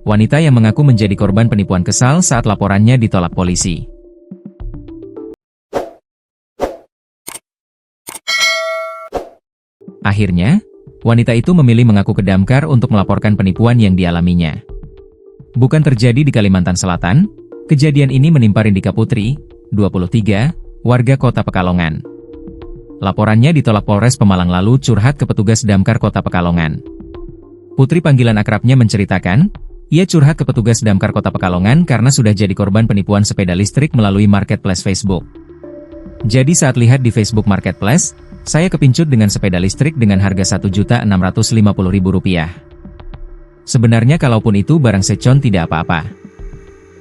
wanita yang mengaku menjadi korban penipuan kesal saat laporannya ditolak polisi. Akhirnya, wanita itu memilih mengaku ke Damkar untuk melaporkan penipuan yang dialaminya. Bukan terjadi di Kalimantan Selatan, kejadian ini menimpa Rindika Putri, 23, warga Kota Pekalongan. Laporannya ditolak Polres Pemalang lalu curhat ke petugas Damkar Kota Pekalongan. Putri panggilan akrabnya menceritakan, ia curhat ke petugas Damkar Kota Pekalongan karena sudah jadi korban penipuan sepeda listrik melalui marketplace Facebook. Jadi saat lihat di Facebook Marketplace, saya kepincut dengan sepeda listrik dengan harga Rp1.650.000. Sebenarnya kalaupun itu barang second tidak apa-apa.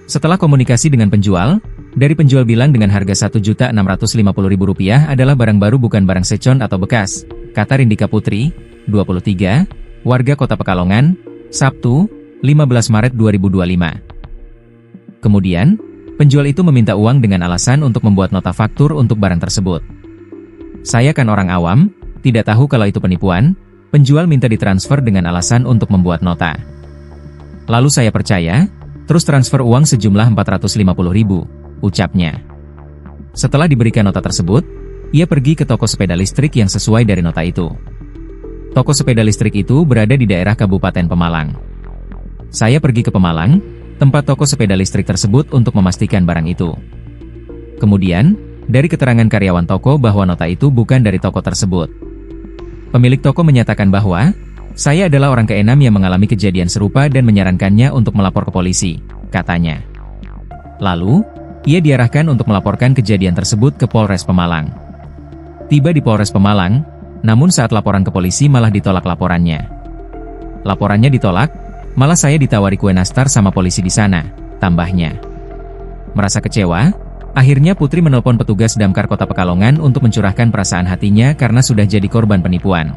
Setelah komunikasi dengan penjual, dari penjual bilang dengan harga Rp1.650.000 adalah barang baru bukan barang second atau bekas, kata Rindika Putri, 23, warga Kota Pekalongan, Sabtu, 15 Maret 2025. Kemudian, penjual itu meminta uang dengan alasan untuk membuat nota faktur untuk barang tersebut. Saya kan orang awam, tidak tahu kalau itu penipuan, penjual minta ditransfer dengan alasan untuk membuat nota. Lalu saya percaya, terus transfer uang sejumlah Rp450.000, ucapnya. Setelah diberikan nota tersebut, ia pergi ke toko sepeda listrik yang sesuai dari nota itu. Toko sepeda listrik itu berada di daerah Kabupaten Pemalang. Saya pergi ke Pemalang, tempat toko sepeda listrik tersebut untuk memastikan barang itu. Kemudian, dari keterangan karyawan toko bahwa nota itu bukan dari toko tersebut. Pemilik toko menyatakan bahwa, saya adalah orang keenam yang mengalami kejadian serupa dan menyarankannya untuk melapor ke polisi, katanya. Lalu, ia diarahkan untuk melaporkan kejadian tersebut ke Polres Pemalang. Tiba di Polres Pemalang, namun saat laporan ke polisi malah ditolak laporannya. Laporannya ditolak, malah saya ditawari kue nastar sama polisi di sana, tambahnya. Merasa kecewa, akhirnya Putri menelpon petugas Damkar Kota Pekalongan untuk mencurahkan perasaan hatinya karena sudah jadi korban penipuan.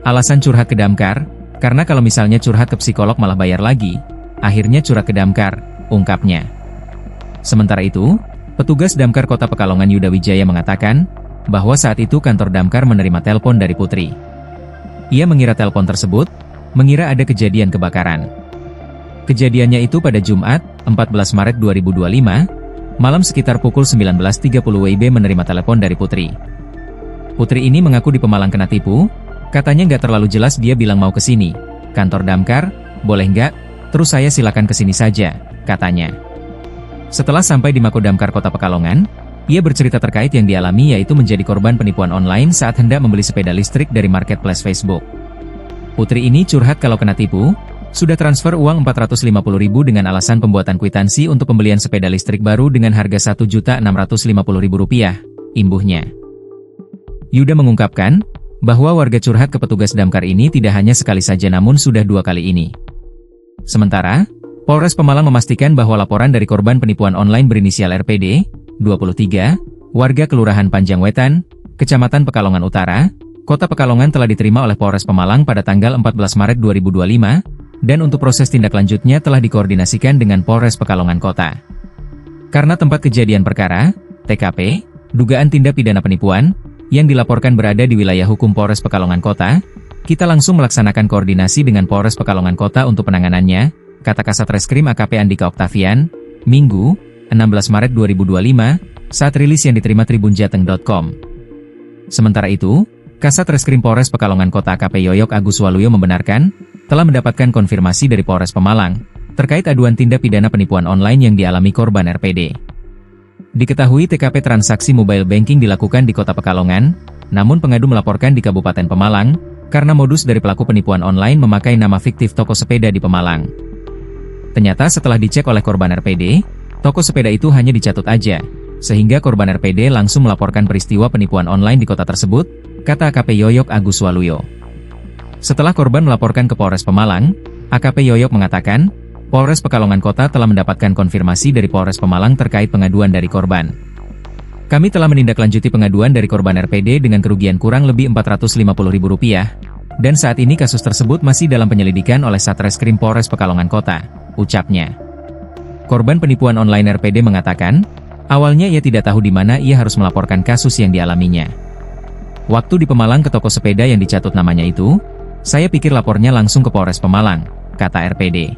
Alasan curhat ke Damkar, karena kalau misalnya curhat ke psikolog malah bayar lagi, akhirnya curhat ke Damkar, ungkapnya. Sementara itu, petugas Damkar Kota Pekalongan Yuda Wijaya mengatakan, bahwa saat itu kantor Damkar menerima telepon dari Putri. Ia mengira telepon tersebut, mengira ada kejadian kebakaran. Kejadiannya itu pada Jumat, 14 Maret 2025, malam sekitar pukul 19.30 WIB menerima telepon dari Putri. Putri ini mengaku di Pemalang kena tipu, katanya nggak terlalu jelas dia bilang mau ke sini. Kantor Damkar, boleh nggak? Terus saya silakan ke sini saja, katanya. Setelah sampai di Mako Damkar Kota Pekalongan, ia bercerita terkait yang dialami yaitu menjadi korban penipuan online saat hendak membeli sepeda listrik dari marketplace Facebook. Putri ini curhat kalau kena tipu, sudah transfer uang Rp450.000 dengan alasan pembuatan kwitansi untuk pembelian sepeda listrik baru dengan harga Rp1.650.000, imbuhnya. Yuda mengungkapkan, bahwa warga curhat ke petugas Damkar ini tidak hanya sekali saja namun sudah 2 kali ini. Sementara, Polres Pemalang memastikan bahwa laporan dari korban penipuan online berinisial RPD, 23, warga Kelurahan Panjangwetan, Kecamatan Pekalongan Utara, Kota Pekalongan telah diterima oleh Polres Pemalang pada tanggal 14 Maret 2025, dan untuk proses tindak lanjutnya telah dikoordinasikan dengan Polres Pekalongan Kota. Karena tempat kejadian perkara, TKP, dugaan tindak pidana penipuan, yang dilaporkan berada di wilayah hukum Polres Pekalongan Kota, kita langsung melaksanakan koordinasi dengan Polres Pekalongan Kota untuk penanganannya, kata Kasat Reskrim AKP Andika Oktavian, Minggu, 16 Maret 2025, saat rilis yang diterima tribunjateng.com. Sementara itu, Kasat Reskrim Polres Pekalongan Kota AKP Yoyok Agus Waluyo membenarkan, telah mendapatkan konfirmasi dari Polres Pemalang, terkait aduan tindak pidana penipuan online yang dialami korban RPD. Diketahui TKP transaksi mobile banking dilakukan di Kota Pekalongan, namun pengadu melaporkan di Kabupaten Pemalang, karena modus dari pelaku penipuan online memakai nama fiktif toko sepeda di Pemalang. Ternyata setelah dicek oleh korban RPD, toko sepeda itu hanya dicatut aja, sehingga korban RPD langsung melaporkan peristiwa penipuan online di kota tersebut, kata AKP Yoyok Agus Waluyo. Setelah korban melaporkan ke Polres Pemalang, AKP Yoyok mengatakan, Polres Pekalongan Kota telah mendapatkan konfirmasi dari Polres Pemalang terkait pengaduan dari korban. Kami telah menindaklanjuti pengaduan dari korban RPD dengan kerugian kurang lebih Rp450.000, dan saat ini kasus tersebut masih dalam penyelidikan oleh Satreskrim Polres Pekalongan Kota, ucapnya. Korban penipuan online RPD mengatakan, awalnya ia tidak tahu di mana ia harus melaporkan kasus yang dialaminya. Waktu di Pemalang ke toko sepeda yang dicatut namanya itu, saya pikir lapornya langsung ke Polres Pemalang, kata RPD.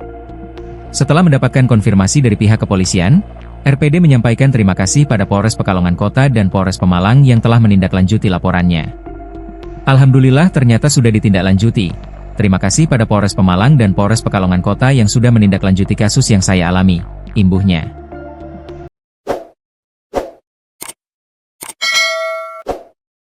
Setelah mendapatkan konfirmasi dari pihak kepolisian, RPD menyampaikan terima kasih pada Polres Pekalongan Kota dan Polres Pemalang yang telah menindaklanjuti laporannya. Alhamdulillah ternyata sudah ditindaklanjuti. Terima kasih pada Polres Pemalang dan Polres Pekalongan Kota yang sudah menindaklanjuti kasus yang saya alami, imbuhnya.